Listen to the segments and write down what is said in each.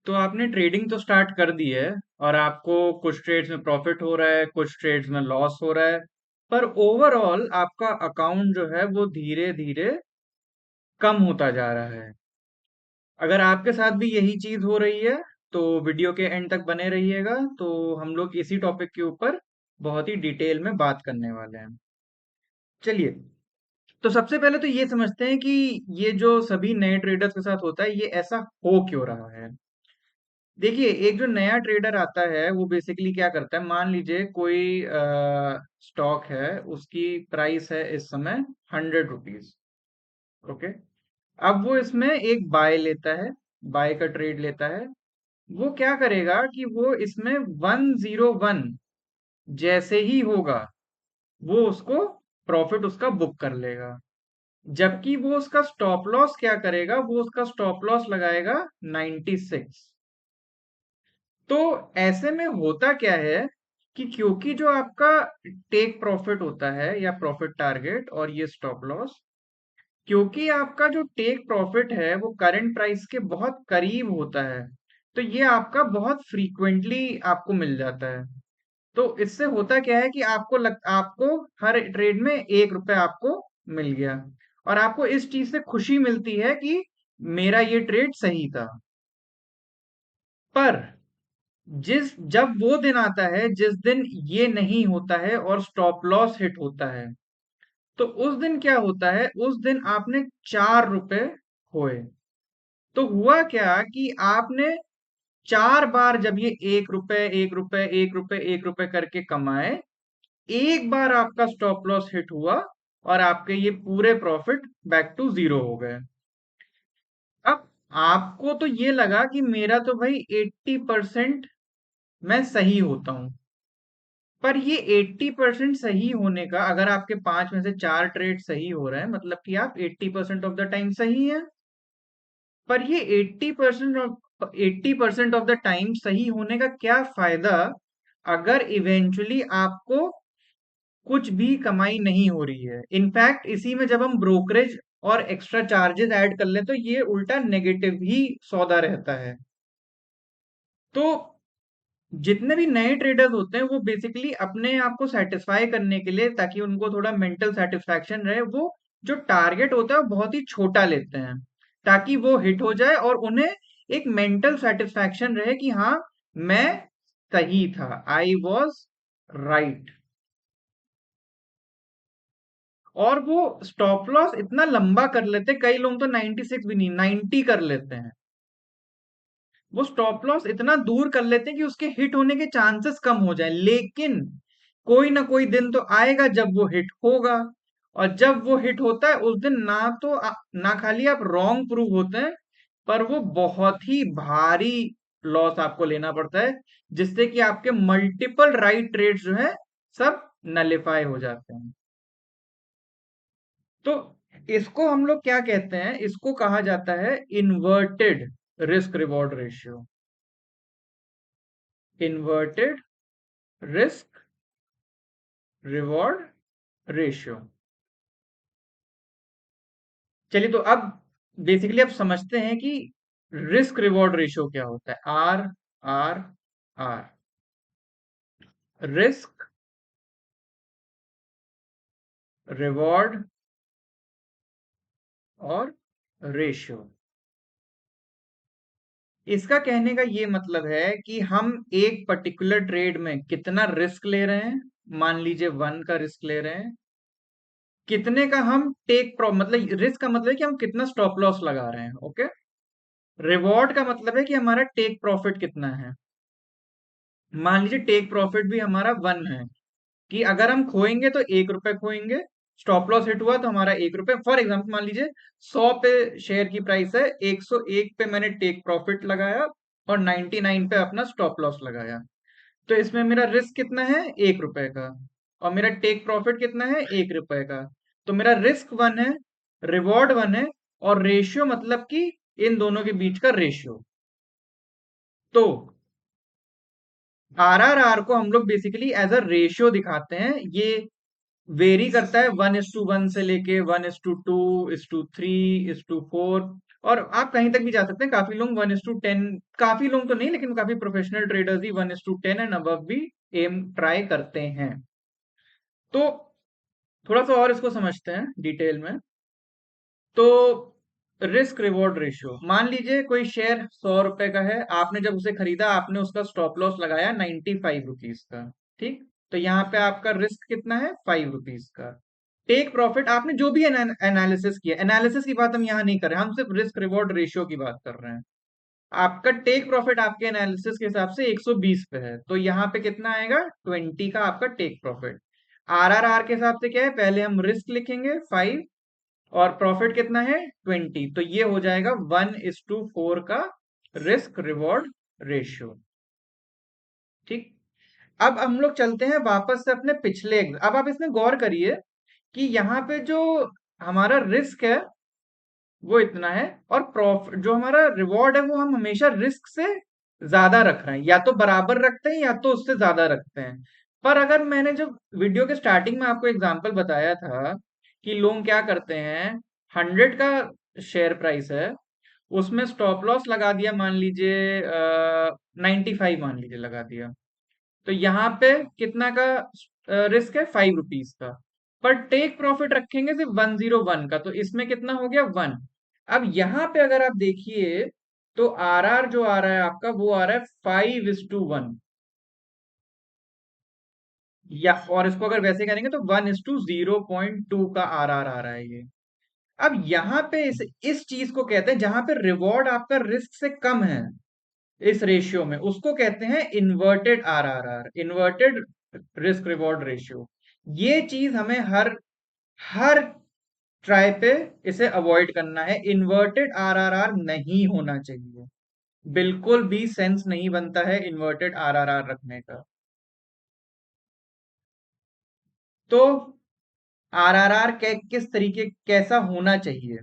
तो आपने ट्रेडिंग तो स्टार्ट कर दी है और आपको कुछ ट्रेड्स में प्रॉफिट हो रहा है, कुछ ट्रेड्स में लॉस हो रहा है, पर ओवरऑल आपका अकाउंट जो है वो धीरे धीरे कम होता जा रहा है। अगर आपके साथ भी यही चीज हो रही है तो वीडियो के एंड तक बने रहिएगा। तो हम लोग इसी टॉपिक के ऊपर बहुत ही डिटेल में बात करने वाले हैं। चलिए, तो सबसे पहले तो ये समझते हैं कि ये जो सभी नए ट्रेडर्स के साथ होता है ये ऐसा हो क्यों रहा है। देखिए, एक जो नया ट्रेडर आता है वो बेसिकली क्या करता है, मान लीजिए कोई स्टॉक है, उसकी प्राइस है इस समय 100 रुपीज। ओके, अब वो इसमें एक बाय लेता है, बाय का ट्रेड लेता है। वो क्या करेगा कि वो इसमें 101 जैसे ही होगा वो उसको प्रॉफिट उसका बुक कर लेगा। जबकि वो उसका स्टॉप लॉस क्या करेगा, वो उसका स्टॉप लॉस लगाएगा 96। तो ऐसे में होता क्या है कि क्योंकि जो आपका टेक प्रॉफिट होता है या प्रॉफिट टारगेट और ये स्टॉप लॉस, क्योंकि आपका जो टेक प्रॉफिट है वो करंट प्राइस के बहुत करीब होता है, तो ये आपका बहुत फ्रीक्वेंटली आपको मिल जाता है। तो इससे होता क्या है कि आपको हर ट्रेड में 1 रुपए आपको मिल गया, और आपको इस चीज से खुशी मिलती है कि मेरा ये ट्रेड सही था। पर जब वो दिन आता है जिस दिन ये नहीं होता है और स्टॉप लॉस हिट होता है, तो उस दिन क्या होता है, उस दिन आपने 4 रुपए खोए। तो हुआ क्या कि आपने 4 बार जब ये 1 रुपए 1 रुपए 1 रुपए 1 रुपए करके कमाए, एक बार आपका स्टॉप लॉस हिट हुआ और आपके ये पूरे प्रॉफिट बैक टू जीरो हो गए। अब आपको तो ये लगा कि मेरा तो भाई 80% मैं सही होता हूं। पर ये 80% सही होने का, अगर आपके 5 में से 4 ट्रेड सही हो रहे हैं मतलब कि आप 80% ऑफ द टाइम सही है। पर ये 80% ऑफ द टाइम सही होने का क्या फायदा अगर इवेंचुअली आपको कुछ भी कमाई नहीं हो रही है। इनफैक्ट इसी में जब हम ब्रोकरेज और एक्स्ट्रा चार्जेस ऐड कर लें तो ये उल्टा नेगेटिव ही सौदा रहता है। तो जितने भी नए ट्रेडर्स होते हैं वो बेसिकली अपने आप को सेटिस्फाई करने के लिए, ताकि उनको थोड़ा मेंटल सेटिस्फैक्शन रहे, वो जो टारगेट होता है वो बहुत ही छोटा लेते हैं ताकि वो हिट हो जाए और उन्हें एक मेंटल सेटिस्फैक्शन रहे कि हाँ, मैं सही था, आई वॉज राइट। और वो स्टॉप लॉस इतना लंबा कर लेते हैं, कई लोग तो 96 भी नहीं 90 कर लेते हैं। वो स्टॉप लॉस इतना दूर कर लेते हैं कि उसके हिट होने के चांसेस कम हो जाए, लेकिन कोई ना कोई दिन तो आएगा जब वो हिट होगा। और जब वो हिट होता है उस दिन ना खाली आप रॉन्ग प्रूव होते हैं, पर वो बहुत ही भारी लॉस आपको लेना पड़ता है, जिससे कि आपके मल्टीपल राइट ट्रेड्स जो है सब नलिफाई हो जाते हैं। तो इसको हम लोग क्या कहते हैं, इसको कहा जाता है inverted risk reward ratio. Inverted risk reward ratio. चलिए, तो अब बेसिकली अब समझते हैं कि रिस्क रिवॉर्ड रेशियो क्या होता है। R R R, risk reward और रेशियो। इसका कहने का ये मतलब है कि हम एक पर्टिकुलर ट्रेड में कितना रिस्क ले रहे हैं। मान लीजिए 1 का रिस्क ले रहे हैं, कितने का हम टेक प्रॉ मतलब रिस्क का मतलब है कि हम कितना स्टॉप लॉस लगा रहे हैं। ओके, रिवॉर्ड का मतलब है कि हमारा टेक प्रॉफिट कितना है। मान लीजिए टेक प्रॉफिट भी हमारा 1 है, कि अगर हम खोएंगे तो 1 रुपए खोएंगे, स्टॉप लॉस हिट हुआ तो हमारा 1 रुपए। फॉर एग्जाम्पल मान लीजिए 100 पे शेयर की प्राइस है, 101 पे मैंने टेक प्रॉफिट लगाया और 99 पे अपना स्टॉप लॉस लगाया। तो इसमें मेरा रिस्क कितना है, 1 रुपए का, और मेरा टेक प्रॉफिट कितना है, 1 रुपए का। तो मेरा रिस्क 1 है, रिवॉर्ड 1 है, और रेशियो मतलब कि इन दोनों के बीच का रेशियो। तो आरआरआर को हम लोग बेसिकली एज अ रेशियो दिखाते हैं। ये वेरी करता है 1:1 से लेके 1:2 1:3 1:4, और आप कहीं तक भी जा सकते हैं, काफी लोग 1:10, काफी लोग तो नहीं लेकिन काफी professional traders he 1:10 and above भी एम ट्राई करते हैं। तो थोड़ा सा और इसको समझते हैं डिटेल में। तो रिस्क रिवॉर्ड रेशियो, मान लीजिए कोई शेयर 100 रुपए का है, आपने जब उसे खरीदा आपने उसका स्टॉप लॉस लगाया 95 रुपीज का। ठीक, तो यहाँ पे आपका रिस्क कितना है, 5 रुपीज का। टेक प्रॉफिट आपने जो भी एनालिसिस किया, एनालिसिस की बात हम यहाँ नहीं कर रहे, हम सिर्फ रिस्क रिवॉर्ड रेशियो की बात कर रहे हैं। आपका टेक प्रॉफिट आपके एनालिसिस के हिसाब से 120 पे है, तो यहाँ पे कितना आएगा, 20 का आपका टेक प्रॉफिट। आरआरआर के हिसाब से क्या है, पहले हम रिस्क लिखेंगे 5 और प्रॉफिट कितना है 20, तो ये हो जाएगा 1:4 का रिस्क रिवॉर्ड रेशियो। ठीक, अब हम लोग चलते हैं वापस से अपने पिछले अब आप इसमें गौर करिए कि यहाँ पे जो हमारा रिस्क है वो इतना है, और प्रॉफिट जो हमारा रिवॉर्ड है वो हम हमेशा रिस्क से ज्यादा रख रहे हैं, या तो बराबर रखते हैं या तो उससे ज्यादा रखते हैं। पर अगर मैंने जब वीडियो के स्टार्टिंग में आपको एग्जांपल बताया था कि लोग क्या करते हैं, 100 का शेयर प्राइस है, उसमें स्टॉप लॉस लगा दिया, मान लीजिए 95 मान लीजिए लगा दिया, तो यहाँ पे कितना का रिस्क है, 5 रुपीज का। पर टेक प्रॉफिट रखेंगे सिर्फ 101 का, तो इसमें कितना हो गया, 1। अब यहाँ पे अगर आप देखिए तो आरआर जो आ रहा है आपका वो आ रहा है 5:1, या और इसको अगर वैसे करेंगे तो 1:0.2 का आरआर आ रहा है ये। अब यहाँ पे इस चीज को कहते हैं जहां पे रिवॉर्ड आपका रिस्क से कम है, इस रेशियो में, उसको कहते हैं inverted RRR, inverted risk reward ratio. ये चीज हमें हर हर ट्राई पे इसे अवॉइड करना है, इन्वर्टेड आरआरआर नहीं होना चाहिए, बिल्कुल भी सेंस नहीं बनता है इन्वर्टेड आरआरआर रखने का। तो आरआरआर किस तरीके कैसा होना चाहिए,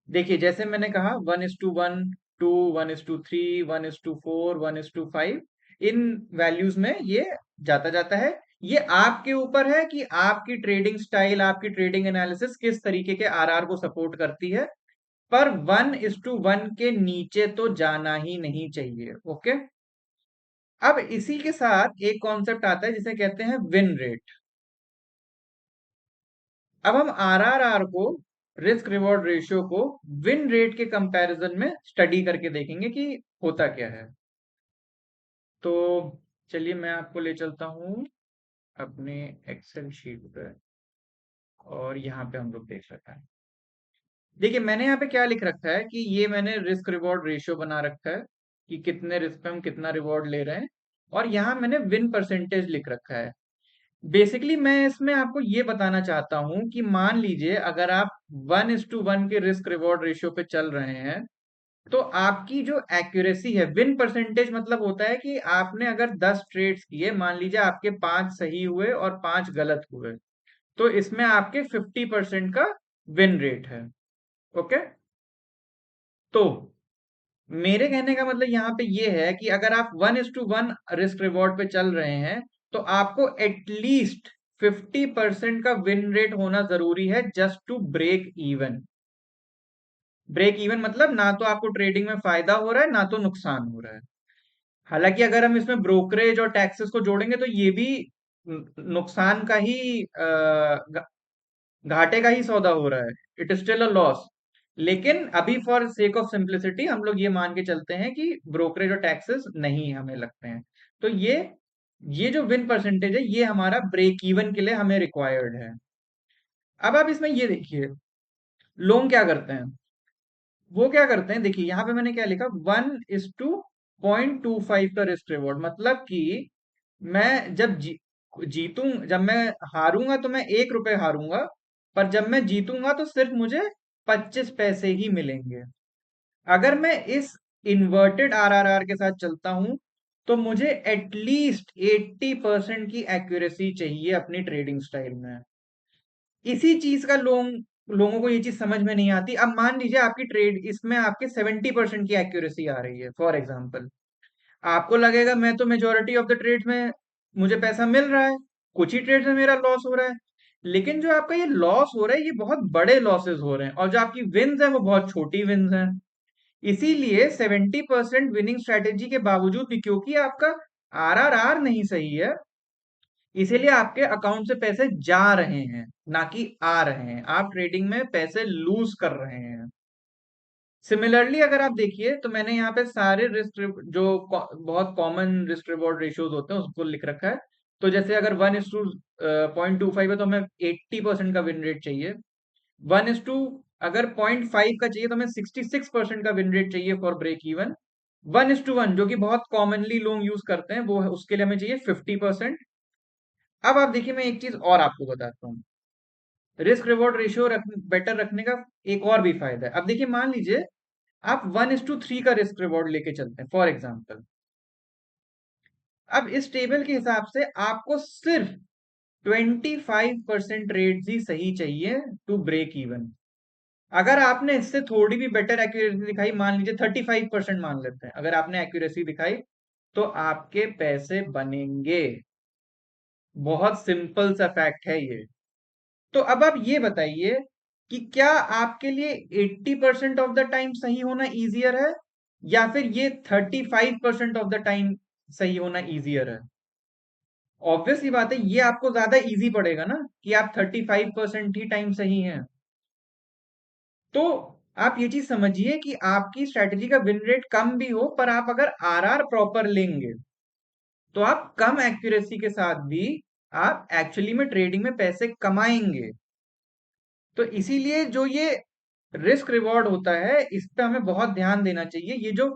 देखिए जैसे मैंने कहा 1:1, 2, 1:3, 1:4, 1:5, इन वैल्यूज में ये जाता जाता है। ये आपके ऊपर है कि आपकी ट्रेडिंग स्टाइल, आपकी ट्रेडिंग एनालिसिस किस तरीके के आरआर को सपोर्ट करती है, पर 1:1 के नीचे तो जाना ही नहीं चाहिए। ओके, अब इसी के साथ एक कॉन्सेप्ट आता है जिसे कहते हैं विन रेट। अब हम आरआरआर को, रिस्क रिवॉर्ड रेशियो को विन रेट के कंपैरिजन में स्टडी करके देखेंगे कि होता क्या है। तो चलिए मैं आपको ले चलता हूं अपने एक्सेल शीट पे, और यहाँ पे हम लोग देख रखा है। देखिए मैंने यहाँ पे क्या लिख रखा है कि ये मैंने रिस्क रिवॉर्ड रेशियो बना रखा है कि कितने रिस्क पे हम कितना रिवॉर्ड ले रहे हैं, और यहाँ मैंने विन परसेंटेज लिख रखा है। बेसिकली मैं इसमें आपको ये बताना चाहता हूं कि मान लीजिए अगर आप 1:1 के रिस्क रिवॉर्ड रेशियो पे चल रहे हैं, तो आपकी जो एक्यूरेसी है, विन परसेंटेज मतलब होता है कि आपने अगर 10 ट्रेड्स किए, मान लीजिए आपके 5 सही हुए और 5 गलत हुए, तो इसमें आपके 50% का विन रेट है। ओके, तो मेरे कहने का मतलब यहाँ पे ये है कि अगर आप 1:1 रिस्क रिवॉर्ड पे चल रहे हैं, तो आपको एटलीस्ट 50% का विन रेट होना जरूरी है, just to break even. Break even मतलब ना तो आपको ट्रेडिंग में फायदा हो रहा है ना तो नुकसान हो रहा है। हालांकि अगर हम इसमें ब्रोकरेज और टैक्सेस को जोड़ेंगे तो ये भी नुकसान का ही घाटे का ही सौदा हो रहा है, it is still a loss. लेकिन अभी फॉर सेक ऑफ सिंप्लिसिटी हम लोग ये मान के चलते हैं कि ब्रोकरेज और टैक्सेस नहीं हमें लगते हैं, तो ये जो विन परसेंटेज है ये हमारा ब्रेक इवन के लिए हमें रिक्वायर्ड है। अब आप इसमें ये देखिए लोग क्या करते हैं, वो क्या करते हैं, देखिए यहाँ पे मैंने क्या लिखा, 1:0.25 का रिस्क रिवॉर्ड, मतलब कि मैं जब जीतूं, जब मैं हारूंगा तो मैं 1 रुपए हारूंगा, पर जब मैं जीतूंगा तो सिर्फ मुझे 25 पैसे ही मिलेंगे। अगर मैं इस इन्वर्टेड आरआरआर के साथ चलता हूं तो मुझे एटलीस्ट 80% की एक्यूरेसी चाहिए अपनी ट्रेडिंग स्टाइल में। इसी चीज का लोगों को ये चीज समझ में नहीं आती। अब मान लीजिए आपकी ट्रेड इसमें आपके 70% की एक्यूरेसी आ रही है फॉर एग्जाम्पल, आपको लगेगा मैं तो मेजोरिटी ऑफ द ट्रेड्स में मुझे पैसा मिल रहा है, कुछ ही ट्रेड्स में मेरा लॉस हो रहा है। लेकिन जो आपका ये लॉस हो रहा है ये बहुत बड़े लॉसेस हो रहे हैं, और जो आपकी विन्स है वो बहुत छोटी विन्स हैं। इसीलिए 70% विनिंग स्ट्रेटेजी के बावजूद भी, क्योंकि आपका आरआरआर नहीं सही है, इसीलिए आपके अकाउंट से पैसे जा रहे हैं, ना कि आ रहे हैं। आप ट्रेडिंग में पैसे लूज कर रहे हैं। सिमिलरली अगर आप देखिए तो मैंने यहाँ पे सारे जो बहुत कॉमन रिस्क रिवॉर्ड रेशियोज होते हैं उसको लिख रखा है। तो जैसे अगर 1:0.25 है तो हमें 80% का विन रेट चाहिए। 1:, अगर 0.5 का चाहिए तो हमें 66% का विन रेट चाहिए फॉर ब्रेक इवन। 1:1 जो कि बहुत कॉमनली लोग यूज करते हैं, वो उसके लिए हमें चाहिए 50%। अब आप देखिए, मैं एक चीज और आपको बताता हूँ। रिस्क रिवॉर्ड रेशियो बेटर रखने का एक और भी फायदा है। अब देखिए, मान लीजिए आप 1:3 का रिस्क रिवॉर्ड लेके चलते हैं फॉर एग्जाम्पल। अब इस टेबल के हिसाब से आपको सिर्फ 25% रेट ही सही चाहिए टू ब्रेक इवन। अगर आपने इससे थोड़ी भी बेटर एक्यूरेसी दिखाई, मान लीजिए 35% मान लेते हैं, अगर आपने एक्यूरेसी दिखाई तो आपके पैसे बनेंगे। बहुत सिंपल सा फैक्ट है ये। तो अब आप ये बताइए कि क्या आपके लिए 80% ऑफ द टाइम सही होना इजियर है, या फिर ये 35% ऑफ द टाइम सही होना इजियर है? ऑब्वियस ही बात है, ये आपको ज्यादा इजी पड़ेगा ना कि आप 35% ही टाइम सही हैं। तो आप ये चीज समझिए कि आपकी स्ट्रेटेजी का विन रेट कम भी हो, पर आप अगर आरआर प्रॉपर लेंगे तो आप कम एक्यूरेसी के साथ भी आप एक्चुअली में ट्रेडिंग में पैसे कमाएंगे। तो इसीलिए जो ये रिस्क रिवॉर्ड होता है, इस पे हमें बहुत ध्यान देना चाहिए। ये जो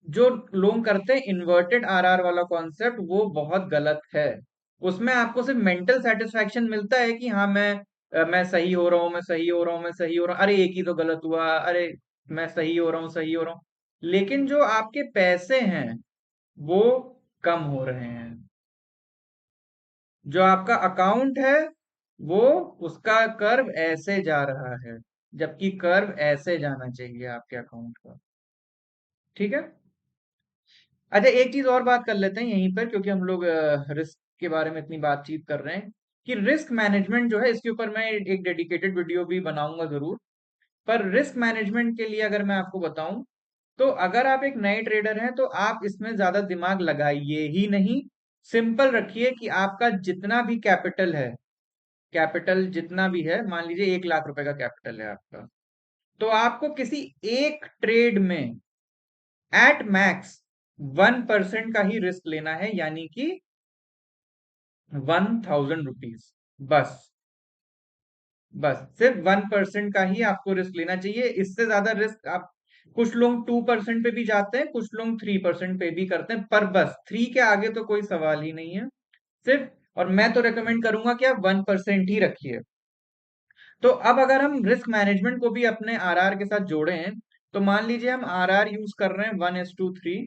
जो लोग करते हैं इन्वर्टेड आरआर वाला कॉन्सेप्ट, वो बहुत गलत है। उसमें आपको सिर्फ मेंटल सेटिस्फैक्शन मिलता है कि हाँ मैं सही हो रहा हूँ, मैं सही हो रहा हूँ, मैं सही हो रहा हूँ, अरे एक ही तो गलत हुआ, अरे मैं सही हो रहा हूँ, सही हो रहा हूँ। लेकिन जो आपके पैसे हैं वो कम हो रहे हैं। जो आपका अकाउंट है वो, उसका कर्व ऐसे जा रहा है, जबकि कर्व ऐसे जाना चाहिए आपके अकाउंट का। ठीक है। अच्छा, एक चीज और बात कर लेते हैं यहीं पर, क्योंकि हम लोग रिस्क के बारे में इतनी बातचीत कर रहे हैं कि रिस्क मैनेजमेंट जो है, इसके ऊपर मैं एक डेडिकेटेड वीडियो भी बनाऊंगा जरूर। पर रिस्क मैनेजमेंट के लिए अगर मैं आपको बताऊं, तो अगर आप एक नए ट्रेडर हैं तो आप इसमें ज्यादा दिमाग लगाइए ही नहीं। सिंपल रखिए कि आपका जितना भी कैपिटल है, कैपिटल जितना भी है, मान लीजिए 1 लाख रुपए का कैपिटल है आपका, तो आपको किसी एक ट्रेड में एट मैक्स 1% का ही रिस्क लेना है, यानी कि 1,000 रुपीज। बस, बस सिर्फ 1% का ही आपको रिस्क लेना चाहिए। इससे ज्यादा रिस्क आप, कुछ लोग 2% पे भी जाते हैं, कुछ लोग 3% पे भी करते हैं, पर बस 3 के आगे तो कोई सवाल ही नहीं है। सिर्फ, और मैं तो रेकमेंड करूंगा कि आप 1% ही रखिए। तो अब अगर हम रिस्क मैनेजमेंट को भी अपने आरआर के साथ जोड़े हैं, तो मान लीजिए हम आरआर यूज कर रहे हैं 1:3,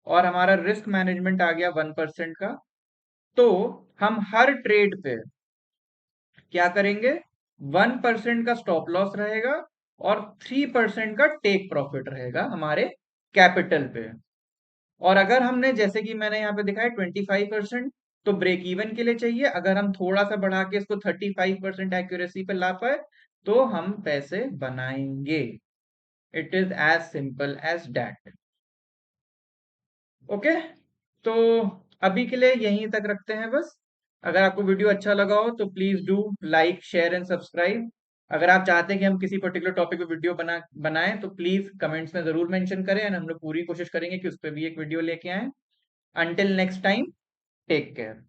और हमारा रिस्क मैनेजमेंट आ गया 1% का। तो हम हर ट्रेड पे क्या करेंगे, 1% का स्टॉप लॉस रहेगा और 3% का टेक प्रॉफिट रहेगा हमारे कैपिटल पे। और अगर हमने, जैसे कि मैंने यहाँ पे दिखाया 25%, तो ब्रेक इवन के लिए चाहिए। अगर हम थोड़ा सा बढ़ा के इसको 35% एक्यूरेसी पे ला पाए तो हम पैसे बनाएंगे। It is as simple as that. Okay. तो अभी के लिए यहीं तक रखते हैं बस। अगर आपको वीडियो अच्छा लगा हो तो please do like, share and subscribe. अगर आप चाहते हैं कि हम किसी पर्टिकुलर टॉपिक पे वीडियो बनाएं तो प्लीज कमेंट्स में जरूर मेंशन करें, एंड हम लोग पूरी कोशिश करेंगे कि उस पर भी एक वीडियो लेके आए। Until next time, take care.